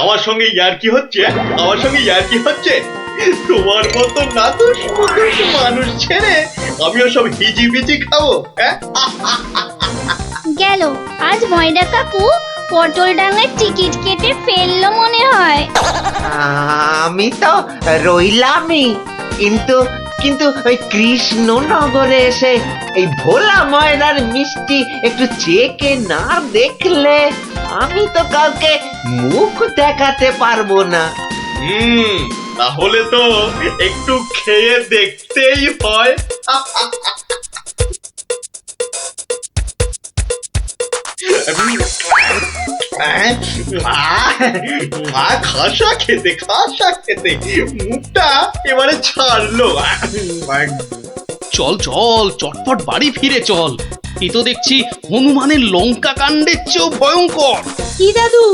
আমার সঙ্গে ইয়ার্কি হচ্ছে? আমার সঙ্গে ইয়ার্কি হচ্ছে? তোমার মতো নাদুস নুদুস মানুষ ছেড়ে আমিও সব হিজিবিজি খাবো? হ্যাঁ, গেল আজ ময়দা কাকু পটল ডাঙায় টিকিট কেটে ফেললো মনে হয়। আমি তো রইলামই, কিন্তু কিন্তু ওই কৃষ্ণনগরে এসে এই ভোলা ময়রার মিষ্টি একটু চেকে না দেখলে আমি তো কাউকে মুখ দেখাতে পারবো না। তাহলে তো একটু খেয়ে দেখতেই হয়। খাসা খেতে খাসা খেতে মুখটা এবারে ছাড়লো। চল চল চটপট বাড়ি ফিরে চল। এ তো দেখছি হনুমানের লঙ্কা কাণ্ডের চেয়েও ভয়ঙ্কর। কি দাদু,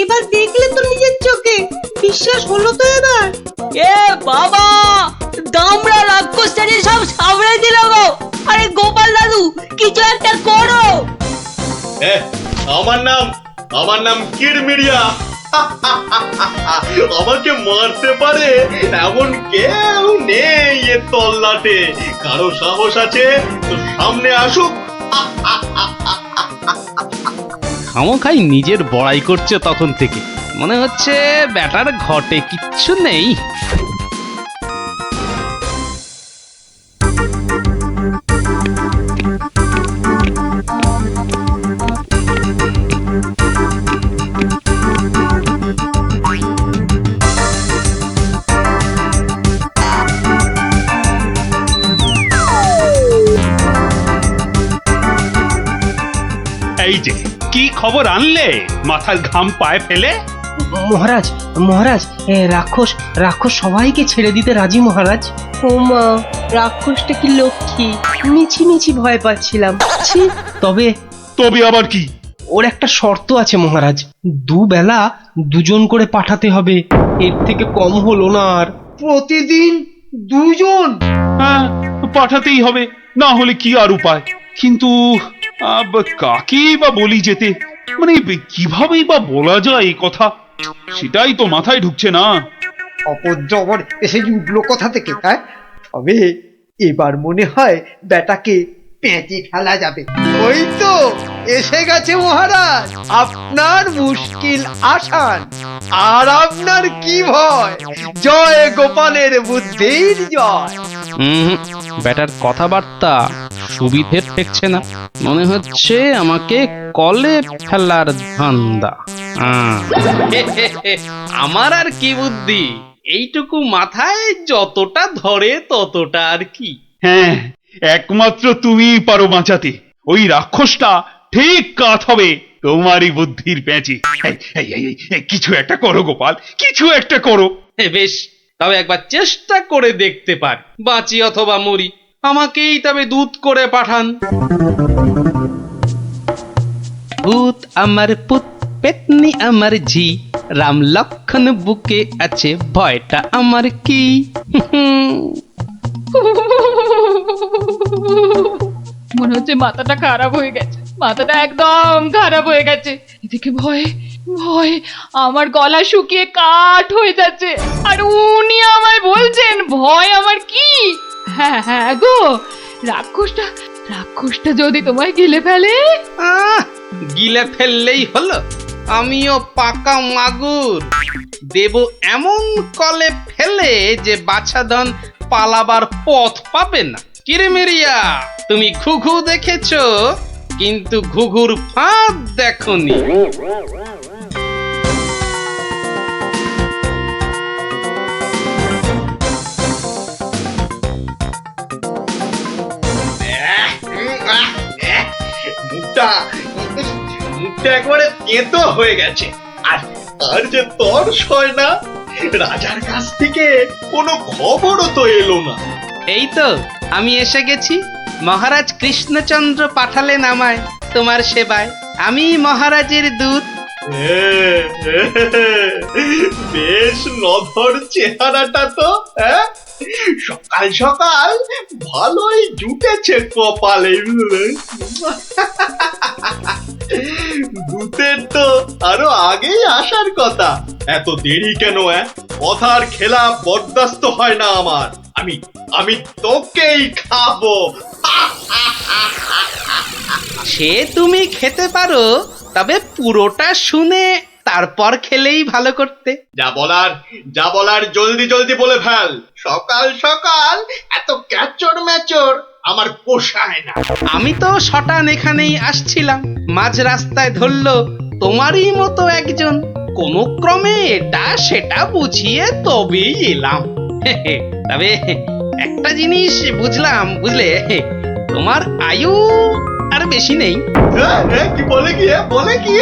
এবার দেখলে তো নিজের চোখে, বিশ্বাস হলো তো এবার? এ বাবা, দামড়া রাক্ষসটাকে সব সামনে দিল গো। আরে গোপাল দাদু, কিছু একটা করো। আমার নাম কিরমিরিয়া। আমাকে মারতে পারে এমন কেউ নেই এ তল্লাটে। কারো সাহস আছে তো সামনে আসুক। খামোখাই নিজের বড়াই করছে তখন থেকে। মনে হচ্ছে ব্যাটার ঘটে কিচ্ছু নেই। এই যে কি খবর আনলে মাথার ঘাম পায়ে ফেলে? মহারাজ মহারাজ, রাক্ষস রাক্ষস সবাইকে ছেড়ে দিতে রাজি মহারাজ। ও মা, রাক্ষসটা কি লক্ষ্মী! মিছি মিছি ভয় পাচ্ছিলাম। ছি, তবে তবে আবার কি? ওর একটা শর্ত আছে মহারাজ, দুবেলা দুজন করে পাঠাতে হবে, এর থেকে কম হলো না আর। প্রতিদিন দুজন? হ্যাঁ, পাঠাতেই হবে, না হলে কি আর উপায়। কিন্তু কাকেই বা বলি যেতে, মানে কিভাবেই বা বলা যায় এই কথা, সেটাই তো মাথায় ঢুকছে না। অপদ্রবর এসে উঠলো কোথা থেকে? হ্যাঁ, তবে এবার মনে হয় বেটাকে পেঁচে ফেলা যাবে। ওই তো এসে গেছে মহারাজ, আপনার মুশকিল আসান। আর আপনার কি ভয়? জয় গোপালের বুদ্ধির জয়। ব্যাটার কথাবার্তা সুবিধের ঠেকছে না। মনে হচ্ছে আমাকে কলে ফেলার ধান্দা। আমার আর কি বুদ্ধি, এইটুকু মাথায় যতটা ধরে ততটা আর কি। হ্যাঁ, একমাত্র তুমিই পারো বাঁচাতে। ওই রাক্ষসটা ঠিক কাত হবে তোমারই বুদ্ধির প্যাঁচে। কিছু একটা করো গোপাল, কিছু একটা করো। বেশ, তবে একবার চেষ্টা করে দেখতে পার, বাঁচি অথবা মরি। আমাকেই তবে দূত করে পাঠান। ভূত আমার পুত, পেতনি আমার ঝি, রাম লক্ষণ বুকে আছে, ভয়টা আমার কি। মনে হচ্ছে মাথাটা খারাপ হয়ে গেছে, মাথাটা একদম খারাপ হয়ে গেছে। এদিকে ভয়ে ভয়ে আমার গলা শুকিয়ে কাঠ হয়ে যাচ্ছে, আর উনি আমায় বলছেন ভয় আমার কি। হ্যাঁ হ্যাঁ গো, রাক্ষসটা রাক্ষসটা যদি তোমায় গিলে ফেলে। গিলে ফেললেই হলো, আমিও পাকা মাগুর, দেব এমন কলে ফেলে যে বাছাধন পালাবার পথ পাবে না। কিরমিরিয়া, তুমি ঘুঘু দেখেছো, কিন্তু ঘুঘুর ফাঁদ দেখনি। মুখটা মুখটা একবারে তেতো হয়ে গেছে। আর আর যে তর্স হয় না, রাজার কাছ থেকে কোনো খবরও তো এলো না। এই তো আমি এসে গেছি। মহারাজ কৃষ্ণচন্দ্র পাঠালেন আমায় তোমার সেবায়। আমি মহারাজের দূত। বেশ নধর চেহারাটা তো। হ্যাঁ, সকাল সকাল ভালোই জুটেছে কপালে। ভূতের তো আরো আগেই আসার কথা, এত দেরি কেন? কথার খেলাপ বরদাস্ত হয় না আমার। আমি আমি তোকেই খাবো। সে তুমি খেতে পারো, তবে পুরোটা শুনে তারপর খেলেই ভালো করতে। যা বলার জলদি জলদি বলে ফেল। সকাল সকাল এত ক্যাচর ম্যাচর আমার পোষায় না। আমি তো শটান এখানেই আসছিলাম, মাঝ রাস্তায় ধরলো তোমারই মতো একজন, কোনো ক্রমে এটা সেটা বুঝিয়ে তবেই এলাম। তবে একটা জিনিস বুঝলাম, বুঝলে, তোমার আয়ু আর বেশি নেই। কি বলে কি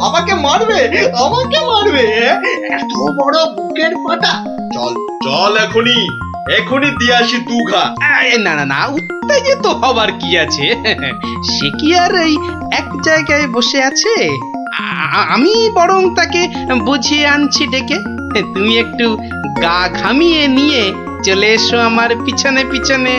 আমাকে মারবে? এত বড় বুকের পাটা। চল চল এখনই দিয়ে আসি দুঘা। না না না, উত্তেজিত হবার কি আছে? সে কি আর এই এক জায়গায় বসে আছে? আমি বরং তাকে বুঝিয়ে আনছি ডেকে। তুমি একটু গা ঘামিয়ে নিয়ে চলে এসো আমার পিছনে পিছনে।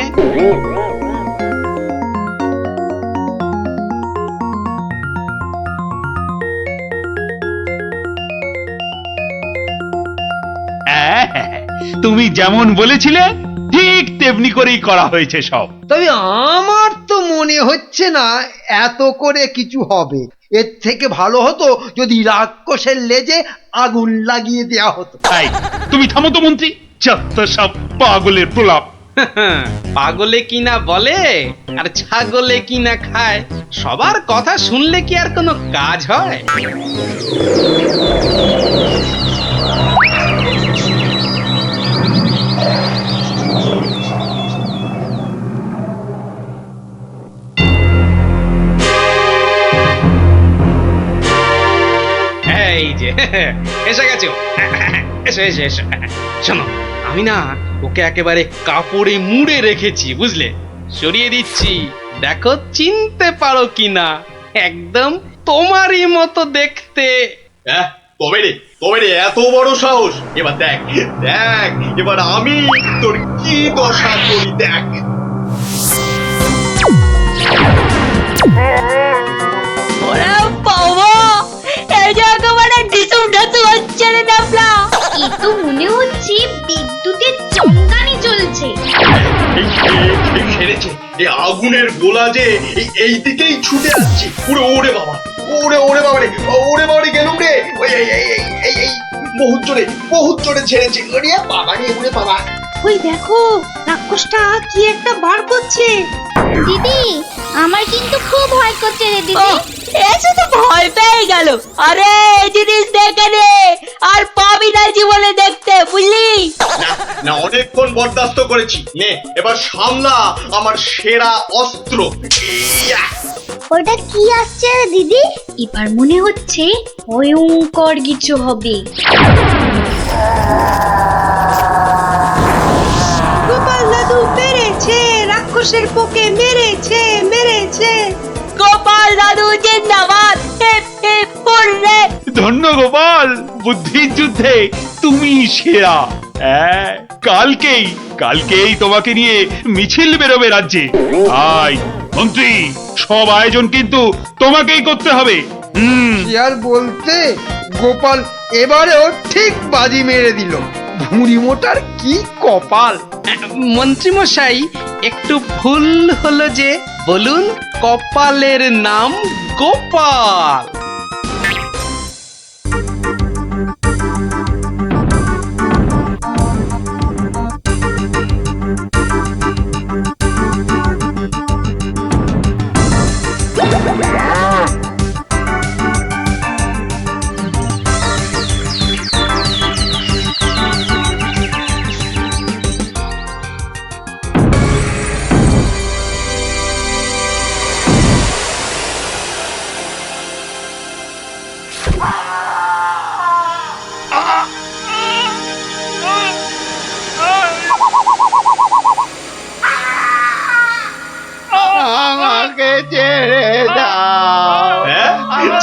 তুমি যেমন বলেছিলে ঠিক তেমনি করেই করা হয়েছে সব। তবে আমার তো মনে হচ্ছে না এত করে কিছু হবে। এর থেকে ভালো হতো যদি রাক্ষসের লেজে আগুন লাগিয়ে দেয়া হতো। তাই তুমি থামো তো মন্ত্রী, যত সব পাগলের প্রলাপ। পাগলে কিনা বলে আর ছাগলে কিনা খায়, সবার কথা শুনলে কি আর কোনো কাজ হয়? এই যে এসে গেছো, এসো এসো এসো। শোনো, আমি না ওকে একেবারে কাপড়ে মুড়ে রেখেছি, বুঝলে? সরিয়ে দিচ্ছি, দেখো চিনতে পারো কিনা। একদম তোমারই মতো দেখতে। তবে রে এত বড় সাহস! এবার দেখ এবার আমি তোর কি দশা করি, দেখ। ওরে বাবা, এই যে একেবারে ঢিসুম ঢাসু হচ্ছে রে ডাবলা। এ তো মনে হচ্ছে বিদ্যুতের চমকানি চলছে। এই সেরেছে, এই আগুনের গোলা যে এই দিকেই ছুটে আসছে। ওরে বাবা রে গেলুম রে। এই বহুত জোরে ছেড়েছে। ওরে বাবা। ওই দেখো, রাক্ষসটা কি একটা বার করছে। দিদি, আমার কিন্তু খুব ভয় করছে রে দিদি। এসে তো ভয় পেয়ে গেল। আরে এই জিনিস দেখে নে, আর পাবি না জীবনে দেখতে, বুঝলি? না অনেকক্ষণ বরদাস্ত করেছি, নে এবার সামলা আমার সেরা অস্ত্র। ওটা কি আসছে রে দিদি? এবার মনে হচ্ছে ভয়ঙ্কর কিছু হবে। গোপাল দাদু পেরেছে, রাক্ষসের পোকে মেরেছে। গোপাল দাদু জিন্দাবাদ। ধন্য গোপাল, বুদ্ধির যুদ্ধে তুমি সেরা। কালকেই তোমাকে নিয়ে মিছিল বেরোবে রাজ্যে। মন্ত্রী, সব আয়োজন কিন্তু তোমাকেই করতে হবে। কি আর বলতে, গোপাল এবারেও ঠিক বাজি মেরে দিল। ভুঁড়ি মোটার কি কপাল! মন্ত্রী মশাই, একটু ভুল হলো যে। বলুন, কপালের নাম গোপাল।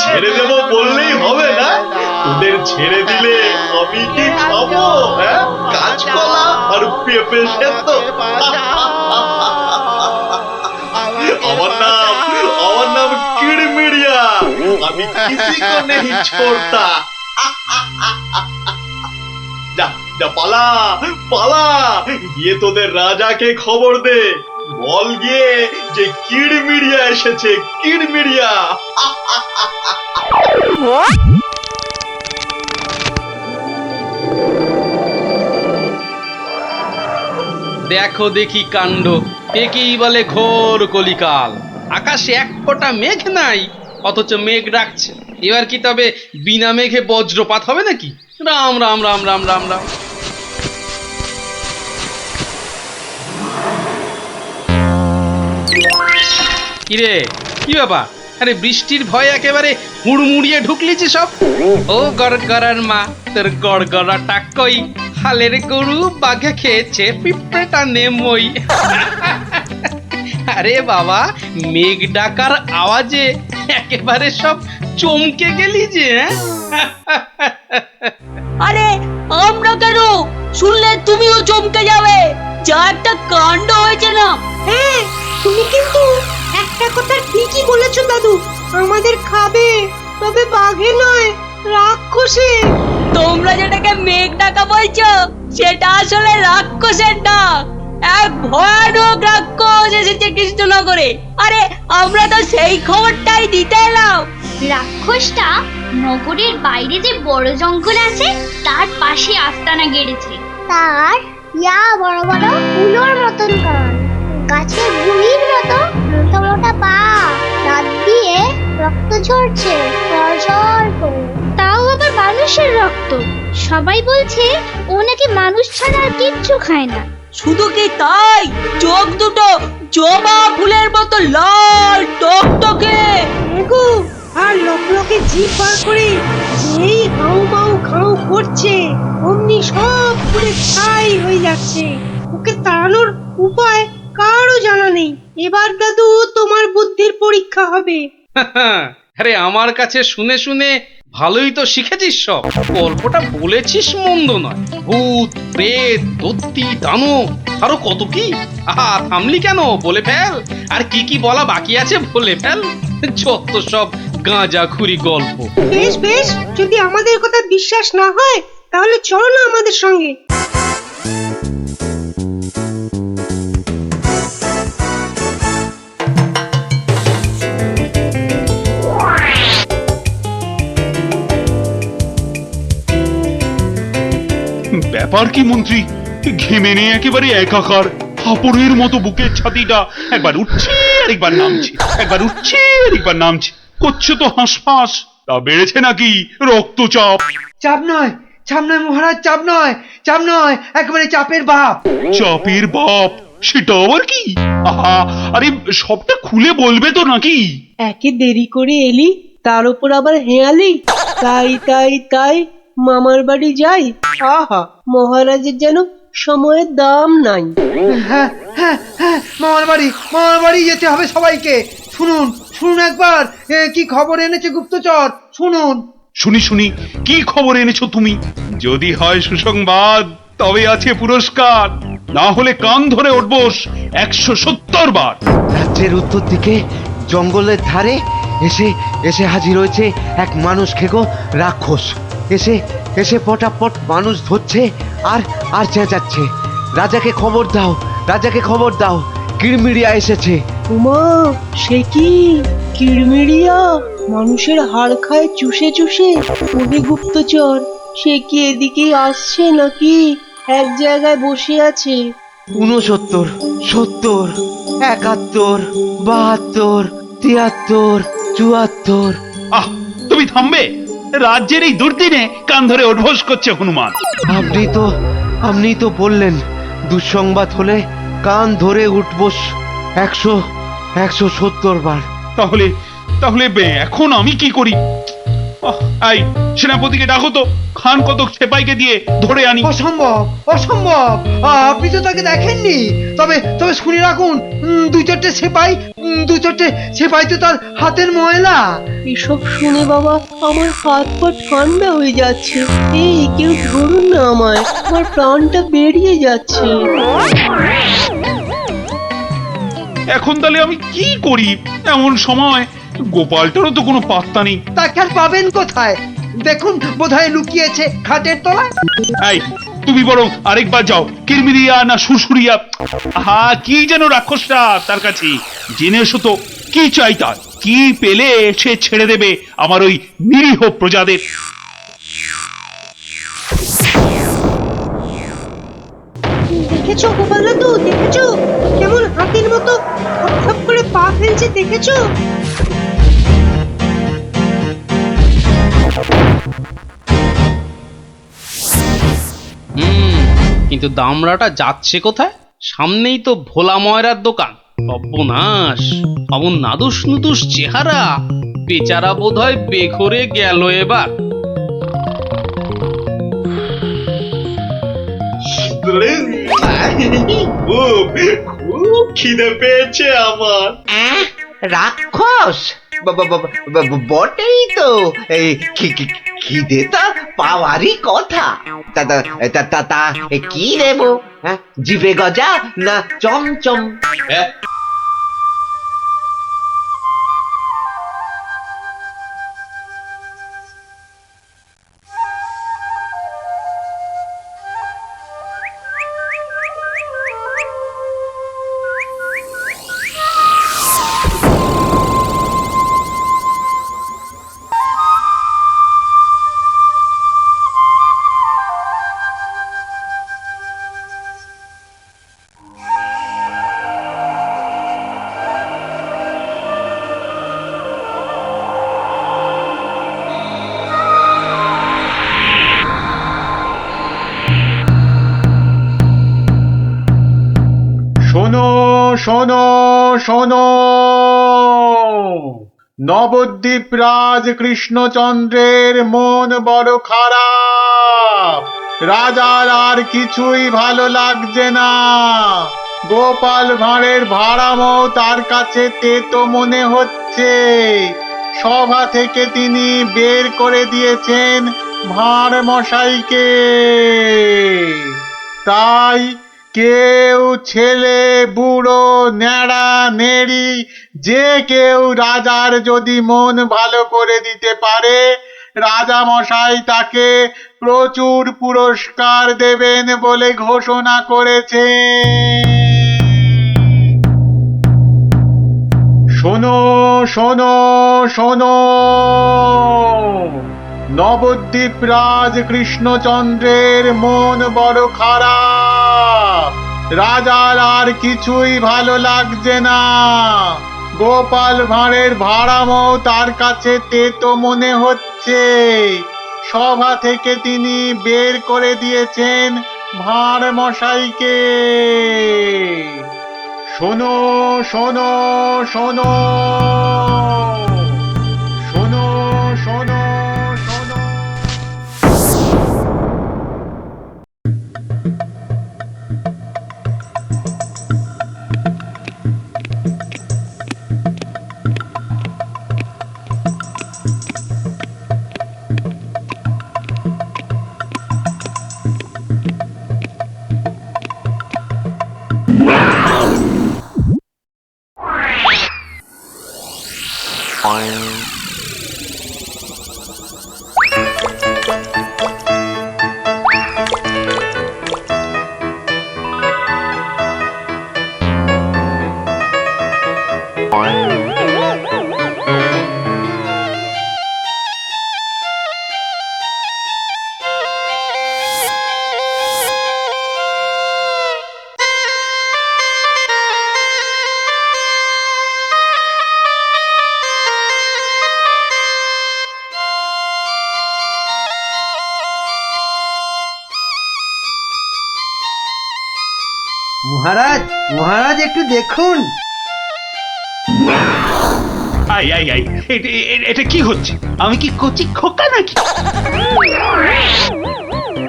ছেড়ে দেবো বললেই হবে না? ওদের ছেড়ে দিলে আমি কি খাবো? হ্যাঁ, কাঁচকলা আর পেঁপে সেদ্ধ। আমার নাম কিড়মিড়িয়া। আমি কিসি কো নেই ছোড়তা। যা যা, পালা পালা, গিয়ে তোদের রাজাকে খবর দে, বল গিয়ে যে কিড়মিড়িয়া এসেছে, কিড়মিড়িয়া। দেখো দেখি কাণ্ড, একেই বলে ঘোর কলিকাল। আকাশে এক ফোঁটা মেঘ নাই, অথচ মেঘ ডাকছে। এবার কি তবে বিনা মেঘে বজ্রপাত হবে নাকি? রাম রাম রাম রাম রাম রাম। কিরে, কি ব্যাপার? আরে বৃষ্টির ভয়ে একেবারে হুড়মুড়িয়ে ঢুকলি যে সব। ও গড়গড়ার মা, তোর গড়গড়াটা কই? হালের গরু বাঘে খেয়েছে, পিঁপড়েটা নেমই। আরে বাবা, মেঘ ডাকার আওয়াজে একেবারে সব চমকে গেলি যে। আরে আমরা কেন? শুনলে তুমিও চমকে যাবে। যা একটা কাণ্ড হয়েছে না। হ্যাঁ, তুমি কিন্তু একটা কথা ঠিকই বলেছো দাদু, আমাদের খাবে, তবে বাঘে নয়, রাক্ষসে। তোমরা যেটাকে মেঘ ডাকা বলছো, সেটা আসলে রাক্ষসের ডাক। এক ভয়ানক রাক্ষস এসেছে কৃষ্ণনগরে। আরে আমরা তো সেই খবরটাই দিতে এলাম। রাক্ষসটা নগরের বাইরে যে বড় জঙ্গল আছে তার পাশে আস্তানা গেড়েছে। তার বড় বড় উলোর মতন কান, গাছের গুড়ির মতো মোটা মোটা পা, দাঁত দিয়ে রক্ত ঝরছে ঝরঝর করে। তাও আবার মানুষের রক্ত। সবাই বলছে ও নাকি মানুষ ছাড়া আর কিচ্ছু খায় না। শুধু কি তাই, চোখ দুটো জবা ফুলের মতো লাল টকটকে। দেখো, আর লকলকে জিভ বার করে যেই হাউ মাউ খাউ করছে, অমনি সব পুরে ছাই হয়ে যাচ্ছে। ওকে তাড়ানোর উপায় কারও জানা নেই। এবার দাদু তোমার বুদ্ধির পরীক্ষা হবে। আরে আমার কাছে শুনে শুনে ভালোই তো শিখেছিস সব। গল্পটা বলেছিস মন্দ নয়। ভূত, প্রেত, দত্তি, দানব, আরো কত কি। আহা, থামলি কেন? বলে ফেল। আর কি কি বলা বাকি আছে বলে ফেল। যত সব গাঁজাখুরি গল্প। বেশ বেশ, যদি আমাদের কথা বিশ্বাস না হয় তাহলে চলো না আমাদের সঙ্গে। ব্যাপার কি মন্ত্রী? ঘেমে নিয়ে একেবারে একাকার, হাঁপড়ের মতো বুকের ছাতিটা একবার উঠছে আর একবার নামছে, একবার উঠছে আর একবার নামছে। করছে তো হাঁসফাঁস। তা বেড়েছে নাকি রক্তচাপ? চাপ নয়, চাপ নয় মহারাজ, চাপ নয়, চাপ নয়, একেবারে চাপের বাপ। চাপের বাপ? সেটা আবার কি? আহা, আরে সবটা খুলে বলবে তো নাকি? একে দেরি করে এলি, তার উপর আবার হেয়ালি। তাই তাই তাই মামার বাড়ি যাই। আহা, মহারাজের যেন সময়ের দাম নাই। হ্যাঁ হ্যাঁ হ্যাঁ, মামার বাড়ি যেতে হবে সবাইকে। শুনুন শুনুন একবার, কি খবর এনেছে গুপ্তচর, শুনুন। শুনি শুনি, কি খবর এনেছো তুমি? যদি হয় সুসংবাদ তবে আছে পুরস্কার, না হলে কান ধরে উঠবোস 170 বার। রাজ্যের উত্তর দিকে জঙ্গলের ধারে এসে এসে হাজির হয়েছে এক মানুষ খেকো রাক্ষস। এসে এসে পটাপট মানুষ ধরছে আর আর চেঁচাচ্ছে, রাজাকে খবর দাও, রাজাকে খবর দাও, কিড়মিড়িয়া এসেছে। উমা, সে কি কিড়মিড়িয়া? মানুষের হাড় খায় চুষে চুষে। ওরে গুপ্তচর, সে কি এদিকে আসছে নাকি এক জায়গায় বসে আছে? 69, 70, 71, 72, 73, 74। আহ, তুমি থামবে? রাজ্যের এই দুর্দিনে কান ধরে উঠবোস করছে হনুমান। আপনি তো বললেন দুঃসংবাদ হলে কান ধরে উঠবোস 170 বার। তাহলে তাহলে এখন আমি কি করি? এই সেনাপতিকে ডাকো তো, খান কতক সেপাইকে দিয়ে ধরে আনি। অসম্ভব অসম্ভব, আপনি তো তাকে দেখেননি। তবে তবে শুনে রাখুন, দু চারটে সেপাই তো তার হাতের ময়লা। এসব শুনে বাবা আমার হাত পা ঠান্ডা হয়ে যাচ্ছে। এই কেউ ধরুন না আমায়, আমার প্রাণটা বেরিয়ে যাচ্ছে। এখন তাহলে আমি কি করি? এমন সময় গোপালটারও তো কোনো পাত্তা নেই। তাকে আর পাবেন কোথায়? দেখুন, বোধহয় লুকিয়েছে খাটের তলায়। এই তুমি বরং আরেকবার যাও, কিরমিরিয়া না সুরসুরিয়া, কি যেন রাক্ষসটা তার কাছে, জেনে এসো তো কি চাই তার, কি পেলে সে ছেড়ে দেবে আমার ওই নিরীহ প্রজাদের। দেখেছো গোপাল দাদু, দেখেছো কেমন হাতির মতো খপ করে পা ফেলছে, দেখেছো? কিন্তু দামড়াটা যাচ্ছে কোথায়? সামনেই তো ভোলা ময়রার দোকান। সর্বনাশ, অমন নাদুস নুদুস চেহারা, বেচারা বোধহয় বেঘরে গেল এবার। খুব খিদে পেয়েছে আমার। রাক্ষস বটেই তো, এই খিদে তা পাওয়ারই কথা। তা কি দেবো? জিভে গজা না চমচম? শোনো শোনো শোনো, নবদ্বীপ রাজ কৃষ্ণচন্দ্রের মন বড় খারাপ। রাজার আর কিছুই ভালো লাগছে না। গোপাল ভাঁড়ের ভাড়ামো তার কাছে তেতো মনে হচ্ছে। সভা থেকে তিনি বের করে দিয়েছেন ভাঁড় মশাইকে। তাই কেউ, ছেলে বুড়ো ন্যাড়া নেড়ি, যে কেউ রাজার যদি মন ভালো করে দিতে পারে, রাজা মশাই তাকে প্রচুর পুরস্কার দেবেন বলে ঘোষণা করেছে। শোনো শোনো শোনো, নবদ্বীপ রাজ কৃষ্ণচন্দ্রের মন বড় খারাপ। রাজার আর কিছুই ভালো লাগছে না। গোপাল ভাঁড়ের ভাড়ামো তার কাছে তেতো মনে হচ্ছে। সভা থেকে তিনি বের করে দিয়েছেন ভাঁড় মশাইকে। শোনো শোনো শোনো, শোনো শোনো শোনো। মহারাজ, মহারাজ একটু দেখুন। আই আই আই এটা কি হচ্ছে? আমি কি কচি খোকা নাকি?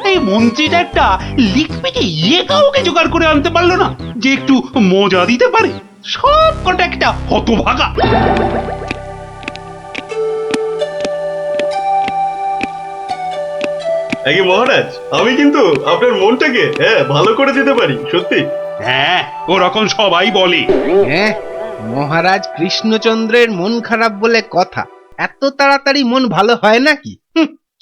এই মন্ত্রীটা একটা লিখপিকে কাউকে জোগাড় করে আনতে পারলো না যে একটু মজা দিতে পারে। সব কটা একটা হতভাগা। আগে মহারাজ, আমি কিন্তু আপনার মনটাকে ভালো করে দিতে পারি, সত্যি। হ্যাঁ, ওরকম সবাই বলে। হ্যাঁ, মহারাজ কৃষ্ণচন্দ্রের মন খারাপ বলে কথা। এত তাড়াতাড়ি মন ভালো হয় নাকি?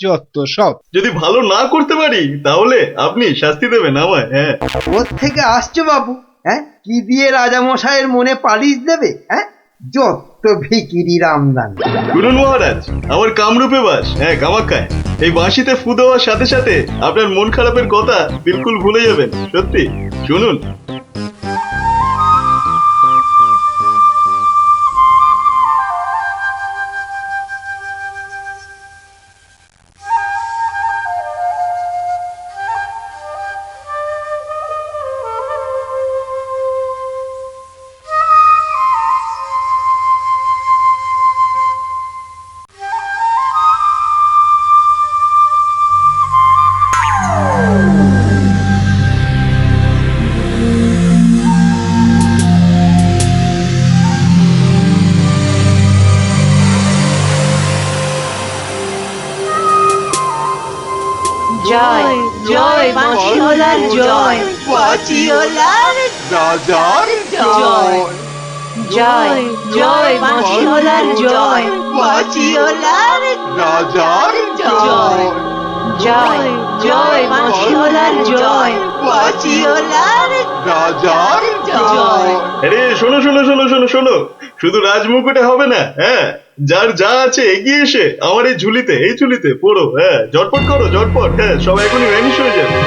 যত সব। যদি ভালো না করতে পারি তাহলে আপনি শাস্তি দেবেন আমায়। হ্যাঁ, কোত্থেকে আসছো বাবু? হ্যাঁ, কি দিয়ে রাজামশাইয়ের মনে পালিশ দেবে? হ্যাঁ, যত ভিকিরির আমদানি। শুনুন মহারাজ, আমার কামরূপে বাস, কামাখ্যায়। এই বাঁশিতে ফু দেওয়ার সাথে সাথে আপনার মন খারাপের কথা বিলকুল ভুলে যাবেন, সত্যি। শুনুন। জয় জয় বাঁশিওয়ালার জয়, বাঁশিওয়ালার রাজার জয়। জয় জয় বাঁশিওয়ালার জয়, বাঁশিওয়ালার রাজার জয়। জয় জয় বাঁশিওয়ালার জয়, বাঁশিওয়ালার রাজার জয়। আরে শোনো শোনো শোনো শোনো শোনো, শুধু রাজমুকুটে হবে না। যার যা আছে এগিয়ে এসে আমার এই ঝুলিতে পড়ো। ঝটপট করো, ঝটপট। সব এখনই ভ্যানিশ হয়ে যাবে।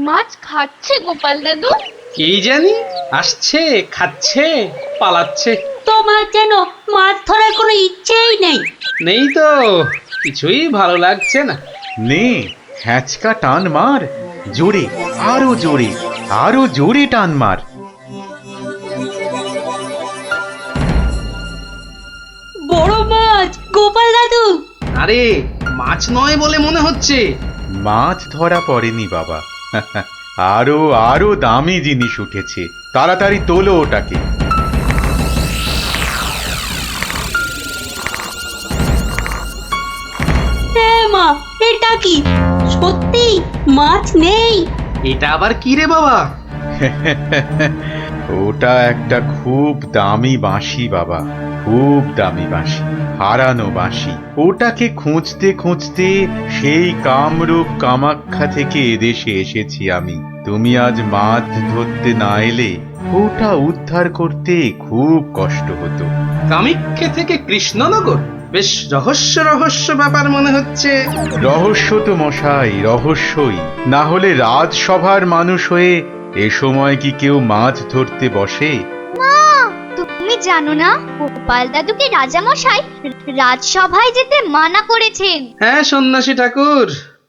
মাছ খাচ্ছে গোপাল দাদু? কি জানি, আসছে, খাচ্ছে, পালাচ্ছে। তোমার যেন মাছ ধরার কোনো ইচ্ছেই নেই। নেই তো, কিছুই ভালো লাগছে না। নে হ্যাঁচকা টান মার, জোরে, আরো জোরে, আরো জোরে টান মার। বড় মাছ, গোপাল দাদু। আরে মাছ নয় বলে মনে হচ্ছে। মাছ ধরা পড়েনি বাবা, আরো আরো দামি জিনিস উঠেছে। তাড়াতাড়ি তোলো ওটাকে। মা, এটা কি সত্যি মাছ নেই? এটা আবার কি রে বাবা? ওটা একটা খুব দামি বাঁশি বাবা, খুব দামি বাঁশি, হারানো বাঁশি। ওটাকে খুঁজতে খুঁজতে সেই কামরূপ কামাখ্যা থেকে এদেশে এসেছি আমি। তুমি আজ মাছ ধরতে না এলে ওটা উদ্ধার করতে খুব কষ্ট হতো। কামাখ্যা থেকে কৃষ্ণনগর? বেশ রহস্য রহস্য ব্যাপার মনে হচ্ছে। রহস্য তো মশাই, রহস্যই। না হলে রাজসভার মানুষ হয়ে এ সময় কি কেউ মাছ ধরতে বসে? তুমি জানো না গোপাল দাদুকে রাজামশাই রাজসভায় যেতে মানা করেছেন? হ্যাঁ সন্ন্যাসী ঠাকুর,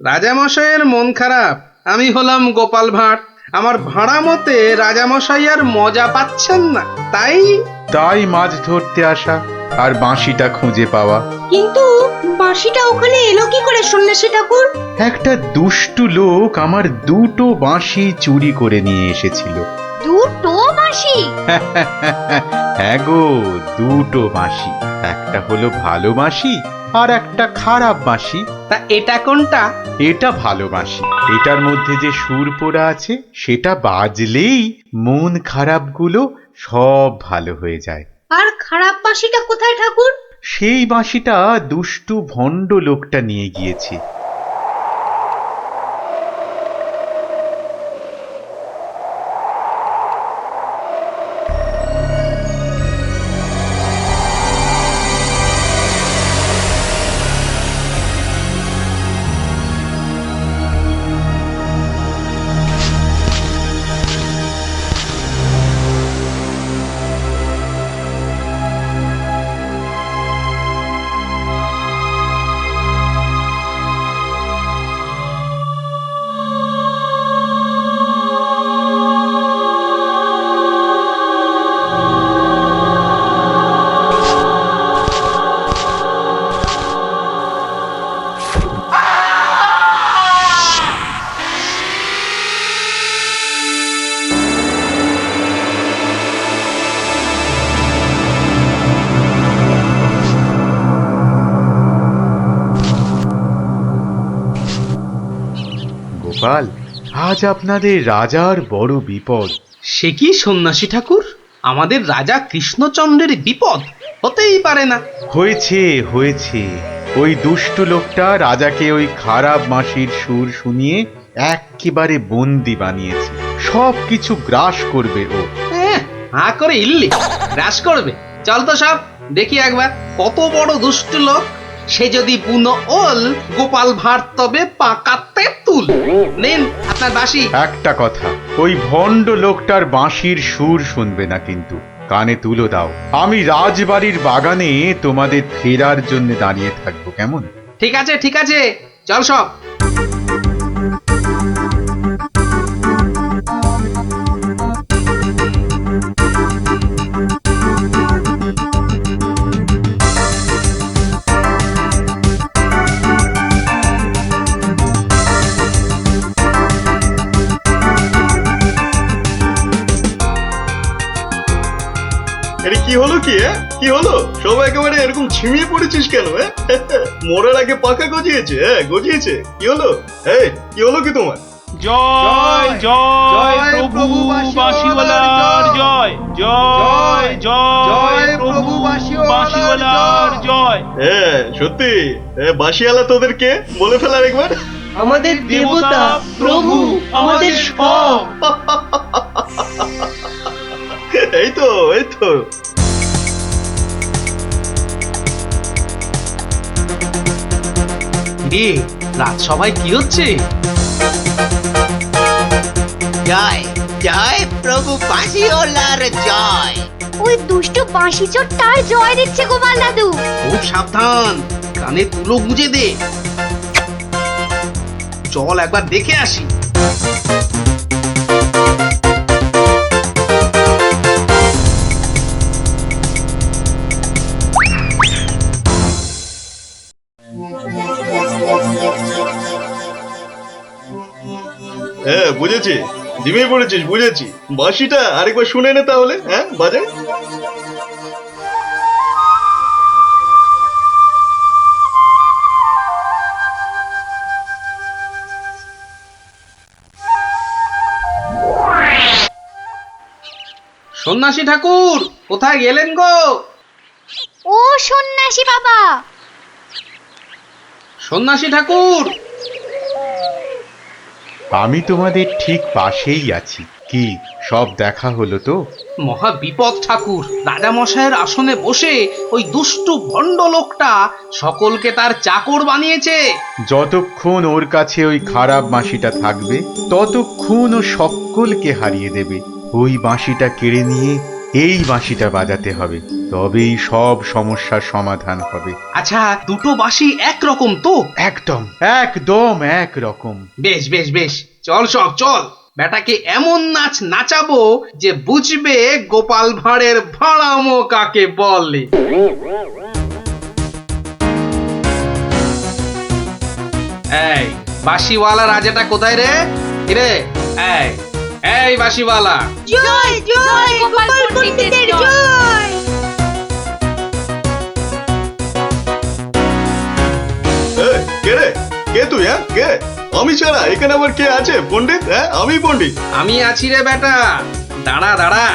রাজামশাইয়ের মন খারাপ। আমি হলাম গোপাল ভাঁড়। আমার ভাড়া মতে রাজামশাই আর মজা পাচ্ছেন না, তাই মাছ ধরতে আসা আর বাঁশিটা খুঁজে পাওয়া। কিন্তু বাঁশিটা ওখানে এলো কি করে সন্ন্যাসী ঠাকুর? একটা দুষ্টু লোক আমার দুটো বাঁশি চুরি করে নিয়ে এসেছিল। দুটো বাঁশি? হ্যাঁ গো, দুটো বাঁশি। একটা হলো ভালো বাঁশি আর একটা খারাপ বাঁশি। তা এটা কোনটা? এটা ভালো বাঁশি। এটার মধ্যে যে সুর পোড়া আছে সেটা বাজলেই মন খারাপগুলো সব ভালো হয়ে যায়। আর খারাপ বাঁশিটা কোথায় ঠাকুর? সেই বাঁশিটা দুষ্টু ভণ্ড লোকটা নিয়ে গিয়েছে। গোপাল, আজ আপনাদের রাজার বড় বিপদ। সে কি সন্ন্যাসী ঠাকুর, আমাদের রাজা কৃষ্ণচন্দ্রের বিপদ? হতেই পারে না। হয়েছে হয়েছে, ওই দুষ্টু লোকটা রাজাকে ওই খারাপ মাসির সুর শুনিয়ে একেবারে বন্দি বানিয়েছে। সব কিছু গ্রাস করবে ও। হা করে ইল্লি গ্রাস করবে? চল তো সব দেখি একবার, কত বড় দুষ্ট লোক। সে যদি বুনো ওল, গোপাল ভাঁড় তবে পাকাতে তুল। নিন আপনার বাঁশি। একটা কথা, ওই ভণ্ড লোকটার বাঁশির সুর শুনবে না কিন্তু, কানে তুলো দাও। আমি রাজবাড়ির বাগানে তোমাদের ফেরার জন্য দাঁড়িয়ে থাকবো, কেমন? ঠিক আছে ঠিক আছে, চল সব। এটা কি হলো কি? কি হলো? সবাই একেবারে এরকম ঝিমিয়ে পড়েছিস কেন? মরার আগে পাকা গজিয়েছে? গজিয়েছে? কি হলো? কি হলো কি তোমার? জয় জয় প্রভু বাঁশিওয়ালার জয়, জয় জয় প্রভু বাঁশিওয়ালার জয়। সত্যি বাঁশিওয়ালা তোদের কে বলে ফেলার একবার? আমাদের দেবতা, প্রভু, আমাদের সব। এই তো এই তো। রাত সবাই কি হচ্ছে? জয় জয় প্রভু বাঁশিওয়ালার জয়। ওই দুষ্টু বাঁশি চোর তার জয় দিচ্ছে গোপাল দাদু। খুব সাবধান, কানে তুলো গুঁজে দে। চল একবার দেখে আসি। বুঝেছি, ঝিমিয়ে পড়েছিস, বুঝেছি। বাঁশিটা আরেকবার শুনে নে তাহলে। বাজে। সন্ন্যাসী ঠাকুর কোথায় গেলেন গো? ও সন্ন্যাসী বাবা। সন্ন্যাসী ঠাকুর, আমি তোমাদের ঠিক পাশেই আছি। কি সব দেখা হলো তো? মহা বিপদ ঠাকুর। রাজা মশাইয়ের আসনে বসে ওই দুষ্টু ভণ্ড লোকটা সকলকে তার চাকর বানিয়েছে। যতক্ষণ ওর কাছে ওই খারাপ বাঁশিটা থাকবে, ততক্ষণ ও সকলকে হারিয়ে দেবে। ওই বাঁশিটা কেড়ে নিয়ে এই বাঁশিটা বাজাতে হবে, তবেই সব সমস্যার সমাধান হবে। আচ্ছা, দুটো বাঁশি একরকম তো? একদম একদম একরকম। বেশ বেশ বেশ, চল সব চল। বেটাকে এমন নাচ নাচাবো যে বুঝবে গোপাল ভাঁড়ের ভাড়ামো কাকে বলে। এই বাঁশিওয়ালা রাজাটা কোথায় রে? রে এই বাঁশিওয়ালা। জয় জয় গোপাল পণ্ডিতের জয়। কে রে? কে তুই? কে? আমি ছাড়া এখানে আবার কে আছে? পণ্ডিত? আমি পণ্ডিত। আমি আছি রে বেটা। দাঁড়া দাঁড়া,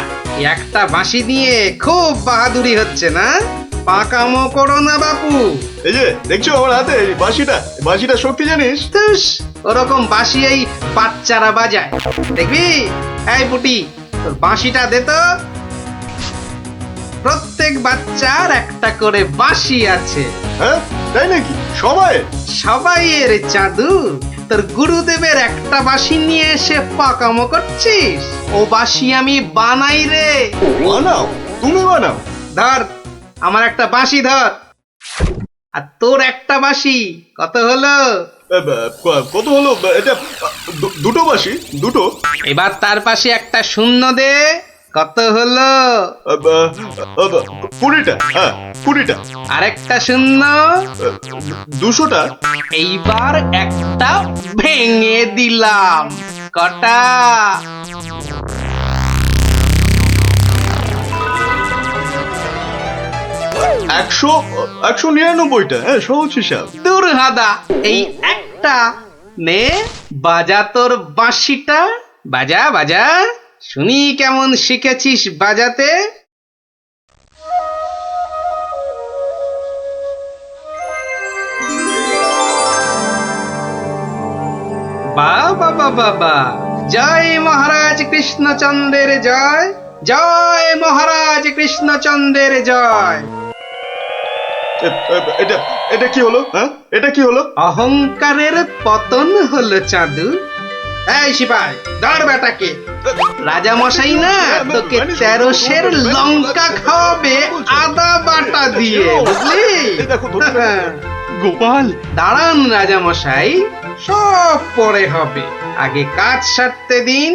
একটা বাঁশি দিয়ে খুব বাহাদুরি হচ্ছে না? পাকামো করো না বাপু। এই যে দেখছো আমার হাতে বাঁশিটা শক্তি জানিস? ওরকম বাঁশি এই বাচ্চারা বাজায়, দেখবি? এই পুটি, তোর বাঁশিটা দে তো। প্রত্যেক বাচ্চার একটা করে বাঁশি আছে। তাই নাকি? সবাইয়ের চাঁদু। তোর গুরুদেবের একটা বাঁশি নিয়ে এসে পাকামো করছিস? ও বাঁশি আমি বানাই রে। বানাও? তুমি বানাও? ধর আমার একটা বাঁশি ধর, আর তোর একটা বাঁশি। কত হলো? কত হলো? এটা দুটো বাঁশি। দুটো। এবার তার পাশে একটা শূন্য দে। কত হলো? 20টা। 20টা। আরেকটা শূন্য। 200টা। এইবার একটা ভেঙে দিলাম। কটা? 199টা। সহজ হিসাব। দূর হাদা, এই একটা নে বাজা তোর বাঁশিটা, বাজা বাজা, শুনি কেমন শিখেছিস বাজাতে। বাবা বাবা বা, জয় মহারাজ কৃষ্ণচন্দ্রের জয়, জয় মহারাজ কৃষ্ণচন্দ্রের জয়। এটা এটা কি হলো? হ্যাঁ, এটা কি হলো? অহংকারের পতন হলো চাঁদু। এই সিপাই, ধর বেটাকে। রাজা মশাই না তোকে 13 সের লঙ্কা খাওয়াবে আদা বাটা দিয়ে, বুঝলি? গোপাল, দাঁড়ান রাজা মশাই, সব পরে হবে, আগে কাজ সারতে দিন।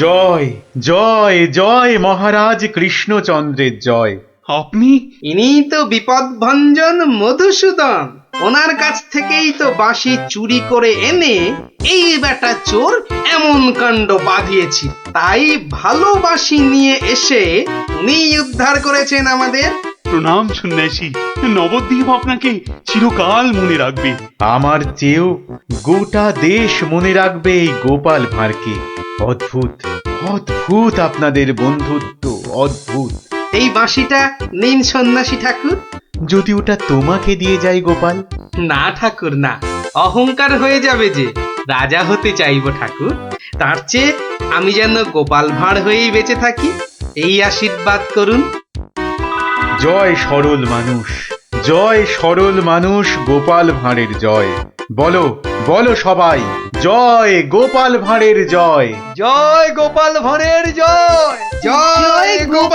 জয় জয় জয় মহারাজ কৃষ্ণচন্দ্রের জয়। আপনি? ইনি তো বিপদ ভঞ্জন মধুসূদন, ওনার কাছ থেকেই তো বাঁশি চুরি করে এনে এই বেটা চোর এমন কাণ্ড বাঁধিয়েছি। তাই ভালো বাঁশি নিয়ে এসে উনি উদ্ধার করেছেন আমাদের। প্রণাম সন্ন্যাসী, নবদ্বীপ আপনাকে চিরকাল মনে রাখবে। আমার চেয়েও গোটা দেশ মনে রাখবে এই গোপাল ভাঁড়কে। অদ্ভুত অদ্ভুত আপনাদের বন্ধুত্ব, অদ্ভুত। এই বাঁশিটা নিন সন্ন্যাসী ঠাকুর। যদি ওটা তোমাকে দিয়ে যাই গোপাল? না ঠাকুর না, অহংকার হয়ে যাবে যে। রাজা হতে চাইবো ঠাকুর, তার চেয়ে আমি যেন গোপাল ভাঁড় হয়েই বেঁচে থাকি, এই আশীর্বাদ করুন। জয় সরল মানুষ, জয় সরল মানুষ, গোপাল ভাঁড়ের জয়। বলো বলো সবাই, জয় গোপাল ভাঁড়ের জয়। জয় গোপাল ভাঁড়ের জয়, জয় গোপাল